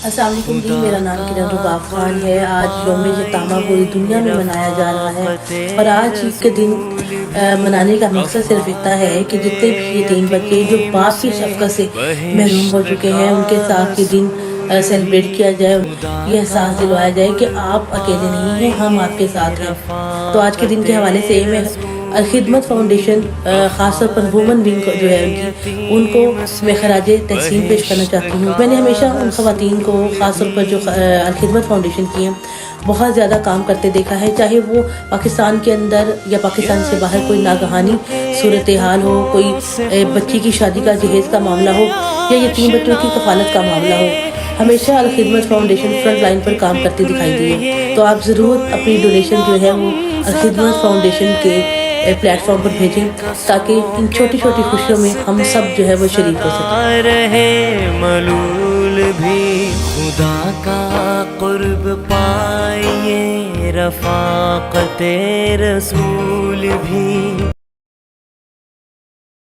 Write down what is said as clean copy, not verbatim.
السلام علیکم جی، میرا نام کرن رباب خان ہے۔ آج یوم یتامہ پوری دنیا میں منایا جا رہا ہے اور آج کے دن منانے کا مقصد صرف اتنا ہے کہ جتنے بھی یتیم بچے جو باپ کی شفقت سے محروم ہو چکے ہیں ان کے ساتھ یہ دن سیلیبریٹ کیا جائے، یہ احساس دلوایا جائے کہ آپ اکیلے نہیں ہیں، ہم آپ کے ساتھ ہیں۔ تو آج کے دن کے حوالے سے میں الخدمت فاؤنڈیشن خاص طور پر وومن ونگ جو ہے ان کو میں خراج تحسین پیش کرنا چاہتی ہوں۔ میں نے ہمیشہ ان خواتین کو خاص طور پر جو الخدمت فاؤنڈیشن کی ہیں بہت زیادہ کام کرتے دیکھا ہے، چاہے وہ پاکستان کے اندر یا پاکستان سے باہر کوئی ناگہانی صورتحال ہو، کوئی بچی کی شادی کا جہیز کا معاملہ ہو یا یتیم بچوں کی کفالت کا معاملہ ہو، ہمیشہ الخدمت فاؤنڈیشن فرنٹ لائن پر کام کرتی دکھائی دی ہے۔ تو آپ ضرور اپنی ڈونیشن جو ہے وہ الخدمت فاؤنڈیشن کے پلیٹ فارم پر بھیجیں تاکہ ان چھوٹی چھوٹی خوشیوں میں ہم سب جو ہے وہ شریک ہو سکیں۔ رہے ملول بھی خدا کا قرب پائیے، رفاقت رسول بھی